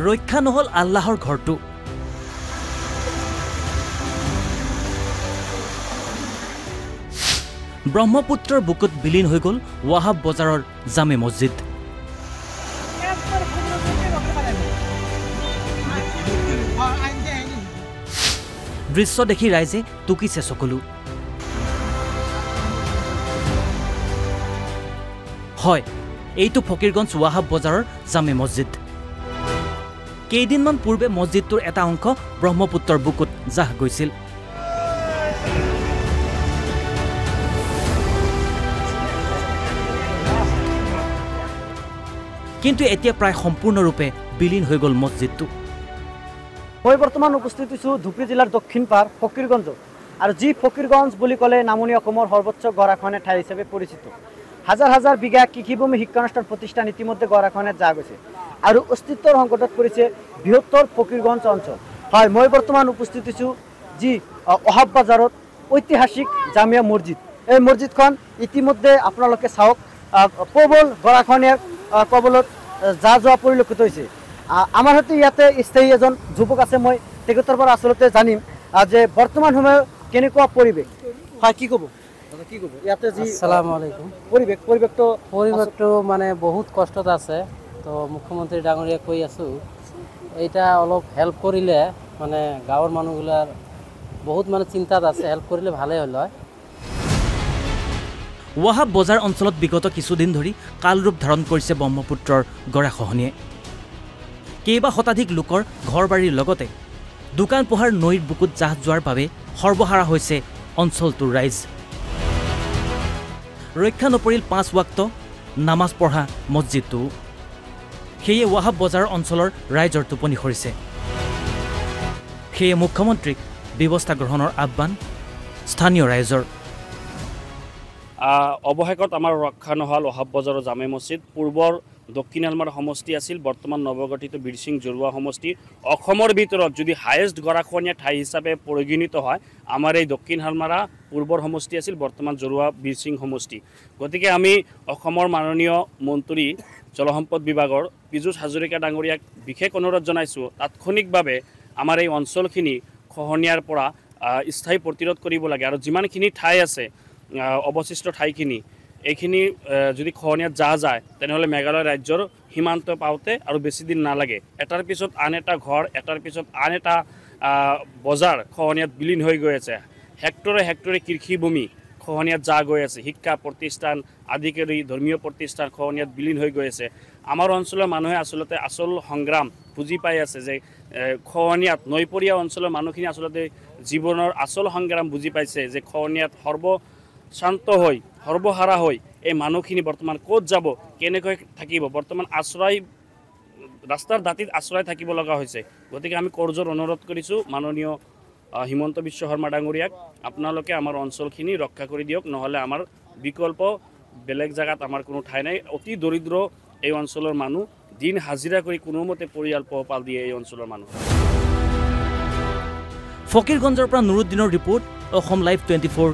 ৰক্ষা নহল আল্লাহৰ ঘৰটো। ব্ৰহ্মপুত্ৰৰ বুকুত বিলীন হৈ গ'ল ৱাহাব বজাৰৰ জামে মছজিদ। দৃশ্য দেখি ৰাইজে টুকিছে চকুলো। হয়, এইটো ফকীৰগঞ্জ ৱাহাব বজাৰৰ জামে মছজিদ। কেইদিনমান পূৰ্বে মছজিদটোৰ এটা অংশ ব্ৰহ্মপুত্ৰৰ বুকুত জাহ গৈছিল। কিন্তু এতিয়া প্ৰায় সম্পূৰ্ণৰূপে বিলীন হৈ গ'ল মছজিদটো। মই বৰ্তমান উপস্থিত হৈছোঁ ধুবুৰী জিলাৰ দক্ষিণ পাৰ ফকীৰগঞ্জ, আৰু যি ফকীৰগঞ্জ বুলি ক'লে নামনি অসমৰ সৰ্বোচ্চ গৰাখহনীয়া ঠাই হিচাপে পৰিচিত। হাজাৰ হাজাৰ বিঘা কৃষিভূমি শিক্ষানুষ্ঠান প্ৰতিষ্ঠান ইতিমধ্যে গৰাখহনীয়াত যা গৈছে আৰু অস্তিত্বৰ সংকটত পৰিছে বৃহত্তৰ ফকীৰগঞ্জ অঞ্চল। হয়, মই বৰ্তমান উপস্থিত হৈছোঁ যি ৱাহাব বজাৰত ঐতিহাসিক জামিয়া মছজিদ। এই মছজিদখন ইতিমধ্যে আপোনালোকে চাওক, প্ৰবল গৰাখহনীয়াৰ কবলত যা যোৱা পৰিলক্ষিত হৈছে। আমাৰ সৈতে ইয়াতে স্থায়ী এজন যুৱক আছে, মই তেখেতৰ পৰা আচলতে জানিম যে বৰ্তমান সময়ত কেনেকুৱা পৰিৱেশ। হয়, কি ক'ব কি ক'ব ইয়াতে যি আসসালামু আলাইকুম। পৰিৱেশটো মানে বহুত কষ্টত আছে। তো মুখ্যমন্ত্ৰী ডাঙৰীয়া কৈ আছোঁ, এইটা অলপ হেল্প কৰিলে মানে গাঁৱৰ মানুহগিলাৰ বহুত মানে চিন্তাত আছে, হেল্প কৰিলে ভালেই হ'ল হয়। ৱাহাব বজাৰ অঞ্চলত বিগত কিছুদিন ধৰি কালৰূপ ধাৰণ কৰিছে ব্ৰহ্মপুত্ৰৰ গৰাখহনীয়ে। কেইবা শতাধিক লোকৰ ঘৰ বাৰীৰ লগতে দোকান পোহাৰ নৈৰ বুকুত জাহ যোৱাৰ বাবে সৰ্বহাৰা হৈছে অঞ্চলটোৰ ৰাইজ। ৰক্ষা নপৰিল 5 ৱাক্ত নামাজ পঢ়া মছজিদটো। সেয়ে ৱাহাব বজাৰ অঞ্চলৰ ৰাইজৰ টোপনি সৰিছে। সেয়ে মুখ্যমন্ত্ৰীক ব্যৱস্থা গ্ৰহণৰ আহ্বান স্থানীয় ৰাইজৰ। অৱশেষত আমাৰ ৰক্ষা নহ'ল ৱাহাব বজাৰৰ জামে মছজিদ। পূৰ্বৰ দক্ষিণ শালমাৰা সমষ্টি আছিল, বৰ্তমান নৱগঠিত বীৰসিং জৰুৱা সমষ্টি। অসমৰ ভিতৰত যদি হায়েষ্ট গৰাখহনীয়া ঠাই হিচাপে পৰিগণিত হয়, আমাৰ এই দক্ষিণ শালমাৰা পূৰ্বৰ সমষ্টি আছিল, বৰ্তমান জৰুৱা বীৰসিং সমষ্টি। গতিকে আমি অসমৰ মাননীয় মন্ত্ৰী জলসম্পদ বিভাগৰ পীযুষ হাজৰিকা ডাঙৰীয়াক বিশেষ অনুৰোধ জনাইছোঁ, তাৎক্ষণিকভাৱে আমাৰ এই অঞ্চলখিনি খহনীয়াৰ পৰা স্থায়ী প্ৰতিৰোধ কৰিব লাগে। আৰু যিমানখিনি ঠাই আছে অৱশিষ্ট ঠাইখিনি, এইখিনি যদি খহনীয়াত যা যায় তেনেহ'লে মেঘালয় ৰাজ্যৰ সীমান্ত পাওঁতে আৰু বেছি দিন নালাগে। এটাৰ পিছত আন এটা ঘৰ, এটাৰ পিছত আন এটা বজাৰ খহনীয়াত বিলীন হৈ গৈ আছে। হেক্টৰে হেক্টৰে কৃষিভূমি খহনীয়াত যা গৈ আছে। শিক্ষা প্ৰতিষ্ঠান আদি কৰি ধৰ্মীয় প্ৰতিষ্ঠান খহনীয়াত বিলীন হৈ গৈ আছে। আমাৰ অঞ্চলৰ মানুহে আচলতে আচল সংগ্ৰাম বুজি পাই আছে যে খহনীয়াত নৈপৰীয়া অঞ্চলৰ মানুহখিনি আচলতে জীৱনৰ আচল সংগ্ৰাম বুজি পাইছে যে খহনীয়াত শান্ত হৈ সৰ্বহাৰা হৈ এই মানুহখিনি বৰ্তমান ক'ত যাব, কেনেকৈ থাকিব। বৰ্তমান ৰাস্তাৰ দাঁতিত আশ্ৰয় থাকিব লগা হৈছে। গতিকে আমি কৰজোৰ অনুৰোধ কৰিছোঁ মাননীয় হিমন্ত বিশ্ব শৰ্মা ডাঙৰীয়াক, আপোনালোকে আমাৰ অঞ্চলখিনি ৰক্ষা কৰি দিয়ক, নহ'লে আমাৰ বিকল্প বেলেগ জেগাত আমাৰ কোনো ঠাই নাই। অতি দৰিদ্ৰ এই অঞ্চলৰ মানুহ, দিন হাজিৰা কৰি কোনোমতে পৰিয়াল পোহপাল দিয়ে এই অঞ্চলৰ মানুহ। ফকীৰগঞ্জৰ পৰা নুৰুদ্দিনৰ ৰিপৰ্ট, অসম লাইভ 24।